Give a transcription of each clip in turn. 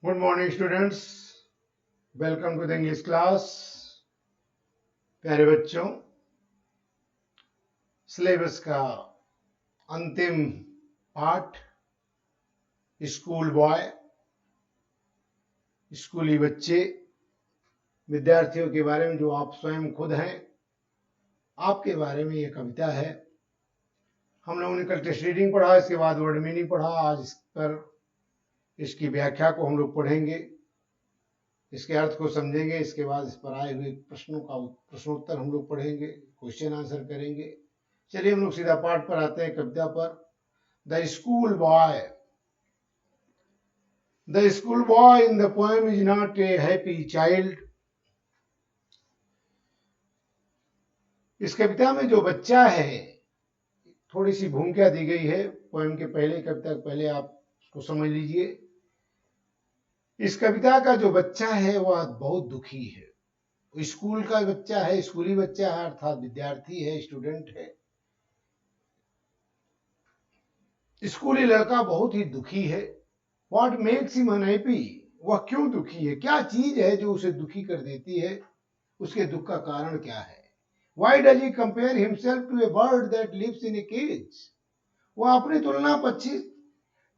Good morning students, welcome to the English class. प्यारे बच्चों, syllabus का अंतिम पार्ट स्कूल बॉय, स्कूली बच्चे, विद्यार्थियों के बारे में जो आप स्वयं खुद हैं, आपके बारे में ये कविता है। हम लोगों ने कल टेस्ट रीडिंग पढ़ा, इसके बाद वर्ड मीनिंग पढ़ा। आज इस पर इसकी व्याख्या को हम लोग पढ़ेंगे, इसके अर्थ को समझेंगे। इसके बाद इस पर आए हुए प्रश्नोत्तर हम लोग पढ़ेंगे, क्वेश्चन आंसर करेंगे। चलिए हम लोग सीधा पाठ पर आते हैं, कविता पर। The school boy. The school boy in the poem is not a happy child. इस कविता में जो बच्चा है, थोड़ी सी भूमिका दी गई है पोएम के पहले, कविता के पहले आप उसको समझ लीजिए। इस कविता का जो बच्चा है वह बहुत दुखी है। स्कूल का बच्चा है, स्कूली बच्चा है, अर्थात विद्यार्थी है, स्टूडेंट है। स्कूली लड़का बहुत ही दुखी है। What makes him unhappy? वह क्यों दुखी है? क्या चीज है जो उसे दुखी कर देती है? उसके दुख का कारण क्या है? Why does he compare himself to a bird that lives in a cage? वह अपनी तुलना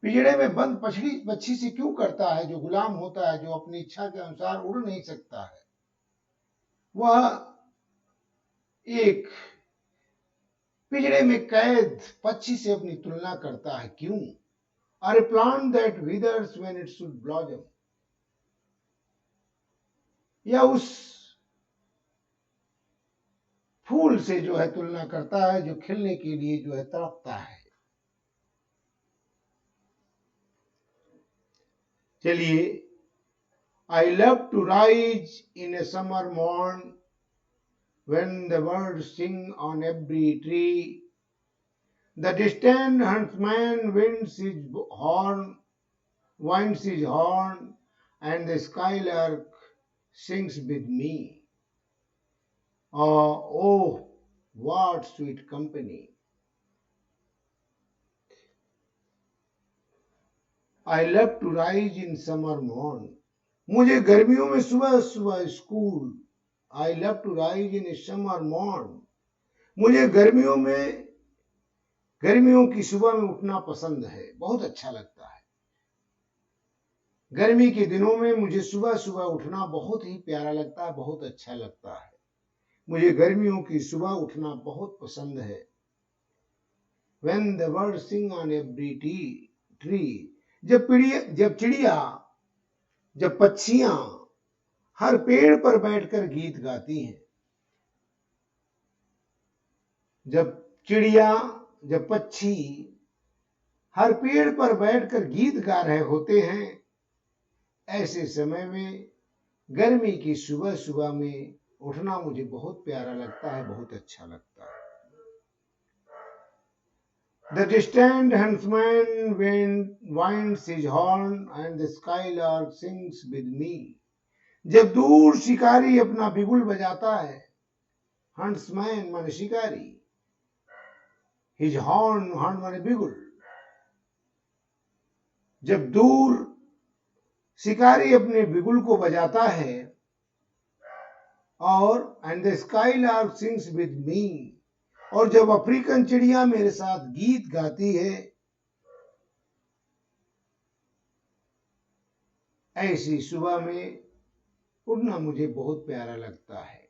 पिंजड़े में बंद पक्षी से क्यों करता है, जो गुलाम होता है, जो अपनी इच्छा के अनुसार उड़ नहीं सकता है। वह एक पिंजड़े में कैद पक्षी से अपनी तुलना करता है, क्यों? Or a plant that withers when it should blossom? या उस फूल से जो है तुलना करता है, जो खिलने के लिए जो है तड़पता है। चलिए, I love to rise in a summer morn when the birds sing on every tree. The distant huntsman winds his horn, and the skylark sings with me. Oh, what sweet company! I love to rise in summer morn. मुझे गर्मियों में सुबह सुबह school. I love to rise in a summer morn. मुझे गर्मियों की सुबह में उठना पसंद है, बहुत अच्छा लगता है। गर्मी के दिनों में मुझे सुबह सुबह उठना बहुत ही प्यारा लगता है, बहुत अच्छा लगता है। मुझे गर्मियों की सुबह उठना बहुत पसंद है। When the birds sing on every tree. जब पक्षियां हर पेड़ पर बैठकर गीत गाती हैं। जब पक्षी हर पेड़ पर बैठकर गीत गा रहे होते हैं, ऐसे समय में गर्मी की सुबह सुबह में उठना मुझे बहुत प्यारा लगता है, बहुत अच्छा लगता है। The distant huntsman winds his horn and the skylark sings with me. जब दूर शिकारी अपना बिगुल बजाता है, हंट्समैन माने शिकारी, हिज हॉर्न माने बिगुल। जब दूर शिकारी अपने बिगुल को बजाता है, और and the skylark sings with me, और जब अफ्रीकन चिड़िया मेरे साथ गीत गाती है, ऐसी सुबह में उड़ना मुझे बहुत प्यारा लगता है।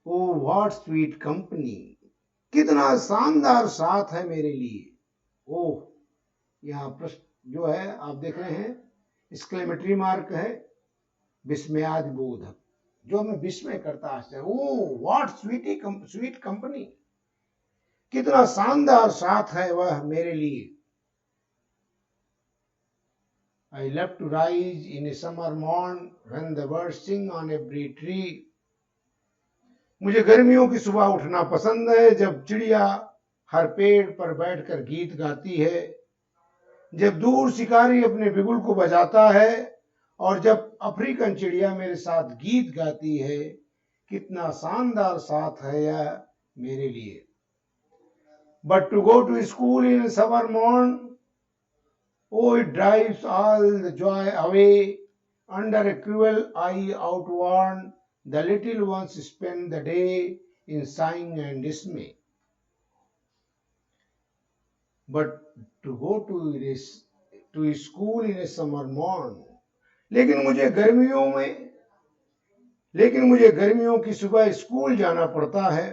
ओ व्हाट स्वीट कंपनी, कितना शानदार साथ है मेरे लिए। ओह, यहाँ प्रश्न जो है आप देख रहे हैं, एक्सक्लेमेटरी मार्क है, विस्मयादि बोधक, जो हमें विस्मय करता है। ओ व्हाट स्वीट कंपनी, कितना शानदार साथ है वह मेरे लिए। I love to rise in a summer morn when the birds sing on every tree. मुझे गर्मियों की सुबह उठना पसंद है, जब चिड़िया हर पेड़ पर बैठकर गीत गाती है, जब दूर शिकारी अपने बिगुल को बजाता है, और जब अफ्रीकन चिड़िया मेरे साथ गीत गाती है। कितना शानदार साथ है यह मेरे लिए। But to go to school in a summer morn, Oh, it drives all the joy away. Under a cruel eye outworn, the little ones spend the day in sighing and dismay. But to go to school in a summer morn, लेकिन मुझे गर्मियों में लेकिन मुझे गर्मियों की सुबह school जाना पड़ता है,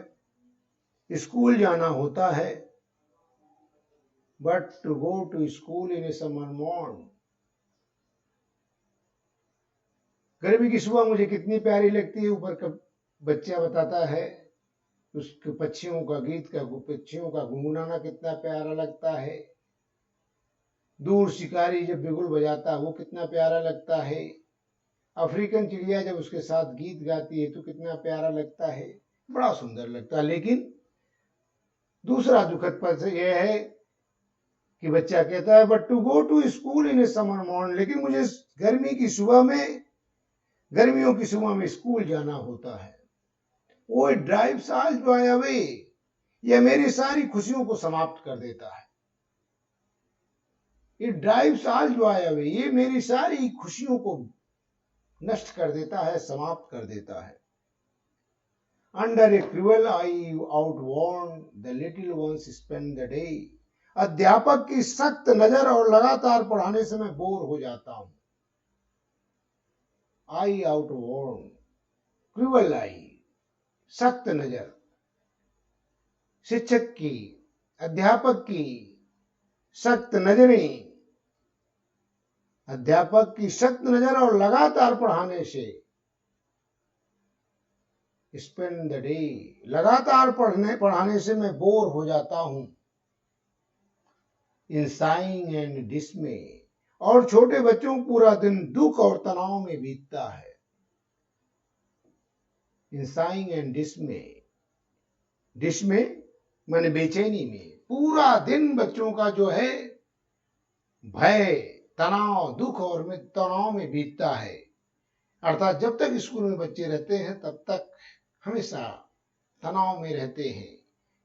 स्कूल जाना होता है. But to go to school in a summer morn, गर्मी की सुबह मुझे कितनी प्यारी लगती है. ऊपर का बच्चा बताता है उसके पक्षियों का गुनगुनाना कितना प्यारा लगता है. दूर शिकारी जब बिगुल बजाता है वो कितना प्यारा लगता है. अफ्रीकन चिड़िया जब उसके साथ गीत गाती है तो कितना प्यारा लगता है, बड़ा सुंदर लगता है. लेकिन दूसरा दुखद पक्ष यह है कि बच्चा कहता है but to go to school in a summer morning, लेकिन मुझे गर्मियों की सुबह में स्कूल जाना होता है. वो ड्राइव्स ऑल जॉय अवे, यह मेरी सारी खुशियों को समाप्त कर देता है. It drives all Joy away, ये मेरी सारी खुशियों को नष्ट कर देता है, समाप्त कर देता है. Under a cruel eye outworn the little ones spend the day, अध्यापक की सख्त नजर और लगातार पढ़ाने से मैं बोर हो जाता हूं. आई आउटवर्न, क्रूअल आई, सख्त नजर, शिक्षक की, अध्यापक की सख्त नजरें, अध्यापक की सख्त नजर और लगातार पढ़ाने से, स्पेंड द डे, लगातार पढ़ाने से मैं बोर हो जाता हूं. इन साइंग एंड डिस्मे, और छोटे बच्चों पूरा दिन दुख और तनाव में बीतता है. इन साइंग एंड डिस्मे, डिस्मे माने बेचैनी में, पूरा दिन बच्चों का जो है भय, तनाव, दुख और तनाव में बीतता है. अर्थात जब तक स्कूल में बच्चे रहते हैं तब तक हमेशा तनाव में रहते हैं.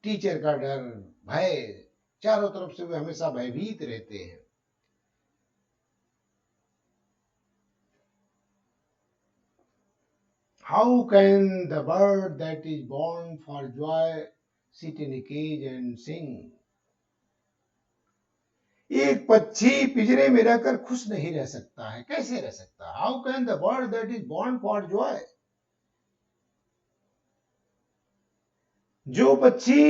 टीचर का डर, भय, चारों तरफ से वे हमेशा भयभीत रहते हैं. How can the bird that is born for joy sit in a cage and sing? एक पक्षी पिंजरे में रहकर खुश नहीं रह सकता है, कैसे रह सकता है? How can the bird that is born for joy? जो पक्षी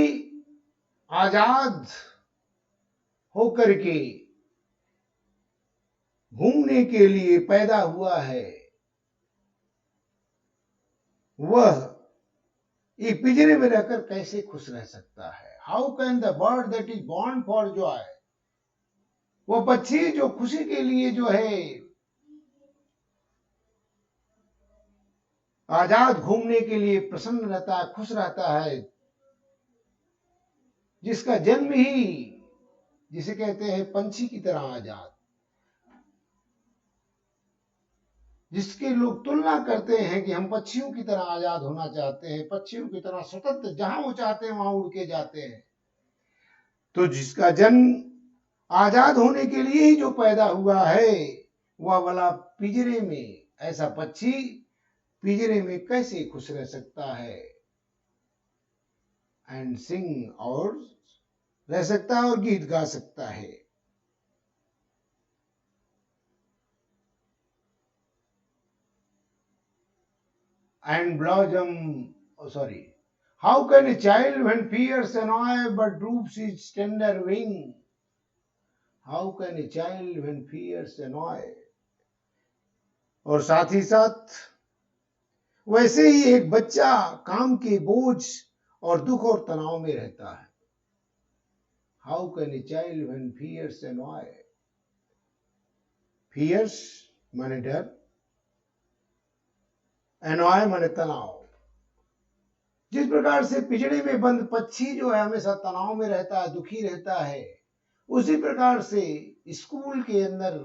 आजाद होकर के घूमने के लिए पैदा हुआ है, वह एक पिंजरे में रहकर कैसे खुश रह सकता है? How can the bird that is born for joy, वो पक्षी जो खुशी के लिए जो है आजाद घूमने के लिए प्रसन्न रहता है, खुश रहता है, जिसका जन्म ही जिसे कहते हैं पंछी की तरह आजाद, जिसके लोग तुलना करते हैं कि हम पक्षियों की तरह आजाद होना चाहते हैं, पक्षियों की तरह स्वतंत्र, जहां वो चाहते हैं वहां उड़ के जाते हैं. तो जिसका जन्म आजाद होने के लिए ही जो पैदा हुआ है, वह वाला पिंजरे में, ऐसा पक्षी पिंजरे में कैसे खुश रह सकता है? एंड सिंग, और रह सकता है और गीत गा सकता है. And blossom, sorry, how can a child when fears annoy but droops his tender wing? How can a child when fears annoy, और साथ ही साथ वैसे ही एक बच्चा काम के बोझ और दुख और तनाव में रहता है. How can a child when fears annoy, fears माने डर, annoy माने तनाव. जिस प्रकार से पिंजरे में बंद पक्षी जो है हमेशा तनाव में रहता है, दुखी रहता है, उसी प्रकार से स्कूल के अंदर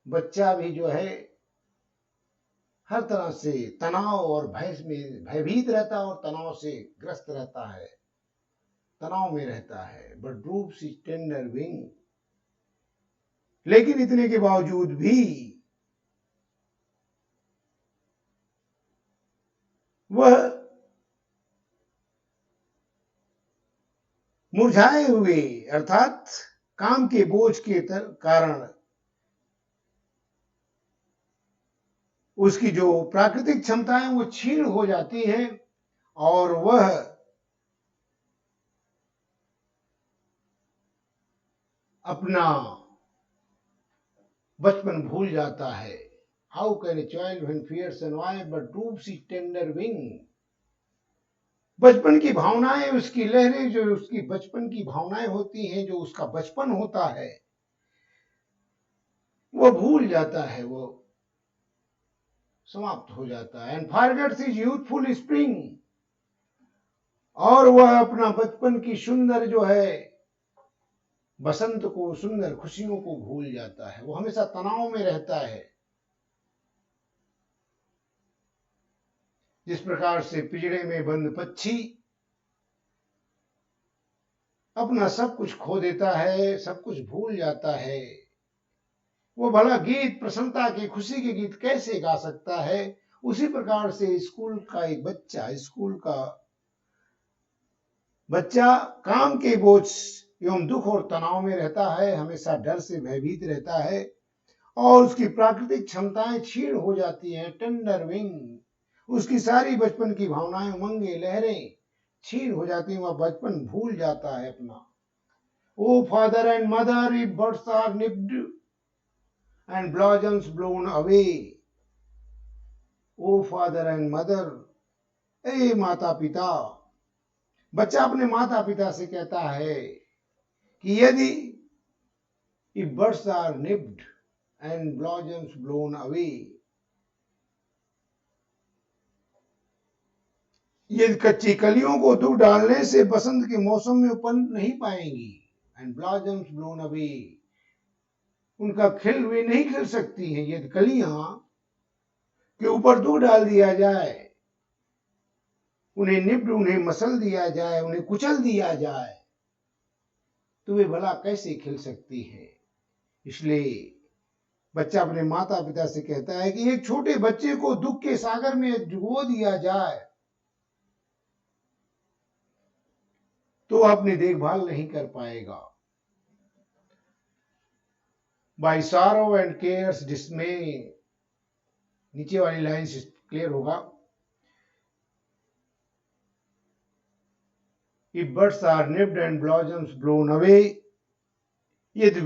बच्चा भी जो है हर तरह से तनाव और भय में भयभीत रहता है और तनाव से ग्रस्त रहता है, तनाव में रहता है. But droops his tender wing, लेकिन इतने के बावजूद भी वह मुरझाए हुए, अर्थात काम के बोझ के कारण उसकी जो प्राकृतिक क्षमताएं वो क्षीण हो जाती हैं और वह अपना बचपन भूल जाता है। How can a child when fears and why but droops his tender wing. बचपन की भावनाएं, उसकी लहरें, जो उसकी बचपन की भावनाएं होती हैं, जो उसका बचपन होता है, वो भूल जाता है, वो समाप्त हो जाता है। And forgets his youthful spring, और वह अपना बचपन की सुंदर जो है बसंत को, सुंदर खुशियों को भूल जाता है। वो हमेशा तनाव में रहता है। जिस प्रकार से पिंजरे में बंद पक्षी अपना सब कुछ खो देता है, सब कुछ भूल जाता है, वो भला गीत, प्रसन्नता के, खुशी के गीत कैसे गा सकता है। उसी प्रकार से स्कूल का एक बच्चा, स्कूल का बच्चा काम के बोझ एवं दुख और तनाव में रहता है, हमेशा डर से भयभीत रहता है और उसकी प्राकृतिक क्षमताएं क्षीण हो जाती हैं। टेंडर विंग, उसकी सारी बचपन की भावनाएं, उमंगे, लहरें क्षीण हो जाती हैं, वह बचपन भूल जाता है अपना। O father and mother, if birds are nipped and blossoms blown away. O father and mother, ए माता पिता। बच्चा अपने माता पिता से कहता है कि यदि if birds are nipped and blossoms blown away, ये कच्ची कलियों को दूर डालने से बसंत के मौसम में पनप नहीं पाएंगी। एंड ब्लॉसम्स ब्लोन अवे, उनका खिल वे नहीं खिल सकती हैं। यदि कलियां के ऊपर दूर डाल दिया जाए, उन्हें निप्ट, उन्हें मसल दिया जाए, उन्हें कुचल दिया जाए, तो वे भला कैसे खिल सकती हैं। इसलिए बच्चा अपने माता पिता से कहता है कि एक छोटे बच्चे को दुख के सागर में डुबो दिया जाए तो अपनी देखभाल नहीं कर पाएगा। By sorrow and cares dismay, नीचे वाली लाइन से क्लियर होगा। If birds are nipped and blossoms blown away, यदि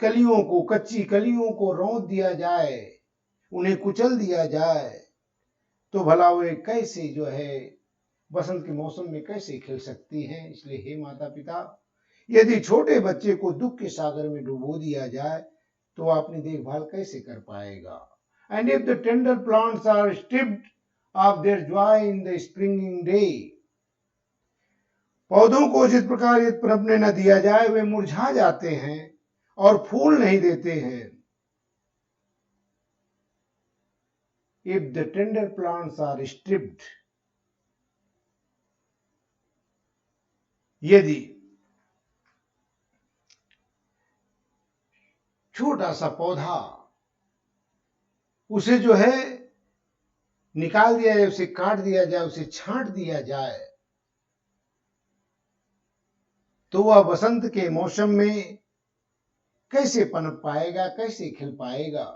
कलियों को, कच्ची कलियों को रौंद दिया जाए, उन्हें कुचल दिया जाए, तो भला वे कैसे जो है बसंत के मौसम में कैसे खिल सकती हैं। इसलिए हे माता पिता, यदि छोटे बच्चे को दुख के सागर में डुबो दिया जाए तो वह अपनी देखभाल कैसे कर पाएगा। And if the tender plants are stripped of their joy in the springing day, पौधों को जिस प्रकार पनपने न दिया जाए, वे मुरझा जाते हैं और फूल नहीं देते हैं। If the tender plants are stripped, यदि छोटा सा पौधा, उसे जो है निकाल दिया जाए, उसे काट दिया जाए, उसे छांट दिया जाए, तो वह बसंत के मौसम में कैसे पनप पाएगा, कैसे खिल पाएगा।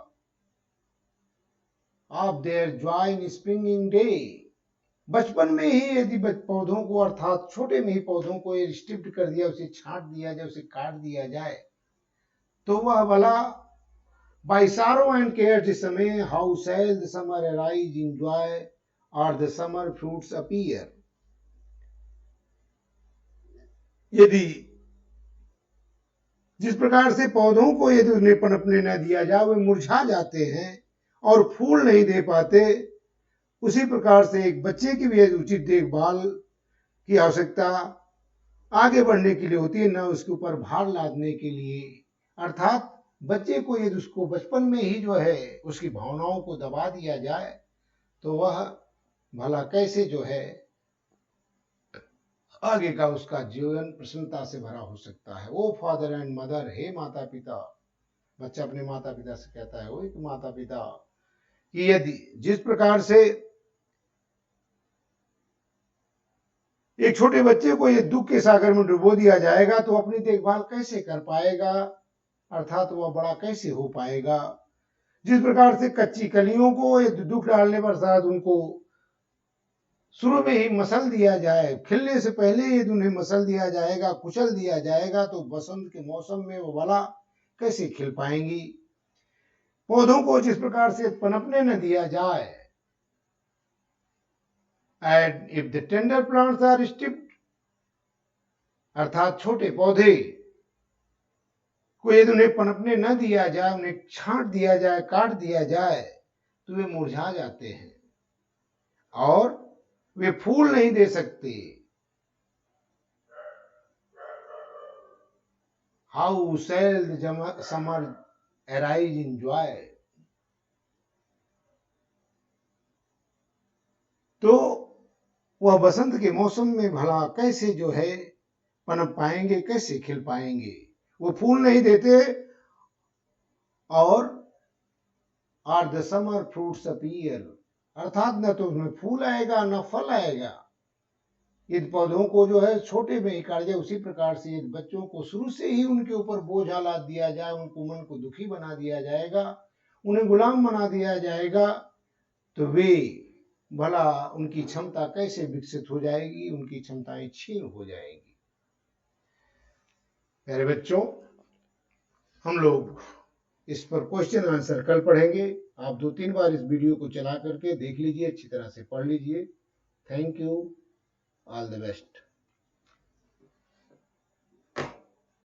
Of their joy in springing day, बचपन में ही यदि पौधों को, अर्थात छोटे में ही पौधों को स्ट्रिप्ड कर दिया, उसे छांट दिया जाए, उसे काट दिया जाए, तो वह भला by sorrow and care dismay, how shall the summer arise in joy or the summer fruits appear. यदि जिस प्रकार से पौधों को यदि उन्हें पनपने न दिया जाए, वे मुरझा जाते हैं और फूल नहीं दे पाते, उसी प्रकार से एक बच्चे की भी उचित देखभाल की आवश्यकता आगे बढ़ने के लिए होती है, न उसके ऊपर भार लादने के लिए। अर्थात बच्चे को यदि उसको बचपन में ही जो है उसकी भावनाओं को दबा दिया जाए, तो वह भला कैसे जो है आगे का उसका जीवन प्रसन्नता से भरा हो सकता है। ओ फादर एंड मदर, हे माता पिता, बच्चा अपने माता पिता से कहता है, वो कि माता पिता कि यदि जिस प्रकार से एक छोटे बच्चे को ये दुख के सागर में डुबो दिया जाएगा तो अपनी देखभाल कैसे कर पाएगा, अर्थात वह बड़ा कैसे हो पाएगा। जिस प्रकार से कच्ची कलियों को ये दुख डालने पर शायद उनको शुरू में ही मसल दिया जाए, खिलने से पहले यदि उन्हें मसल दिया जाएगा, कुचल दिया जाएगा, तो बसंत के मौसम में वो भला कैसे खिल पाएंगी। पौधों को जिस प्रकार से पनपने न दिया जाए, and if the tender plants are stripped, अर्थात छोटे पौधे को यदि उन्हें पनपने न दिया जाए, उन्हें छांट दिया जाए, काट दिया जाए, तो वे मुरझा जाते हैं और वे फूल नहीं दे सकते। How shall the summer arise in Joy. तो वह बसंत के मौसम में भला कैसे जो है पनप पाएंगे, कैसे खिल पाएंगे। वो फूल नहीं देते और or the summer fruits appear, अर्थात न तो उसमें फूल आएगा न फल आएगा। यदि पौधों को जो है छोटे में ही काट जाए, उसी प्रकार से यदि बच्चों को शुरू से ही उनके ऊपर बोझ लाद दिया जाए, उनको मन को दुखी बना दिया जाएगा, उन्हें गुलाम बना दिया जाएगा, तो वे भला उनकी क्षमता कैसे विकसित हो जाएगी, उनकी क्षमताएं क्षीण हो जाएगी। प्यारे बच्चों, हम लोग इस पर क्वेश्चन आंसर कल पढ़ेंगे। आप 2-3 बार इस वीडियो को चला करके देख लीजिए, अच्छी तरह से पढ़ लीजिए। Thank you, all the best.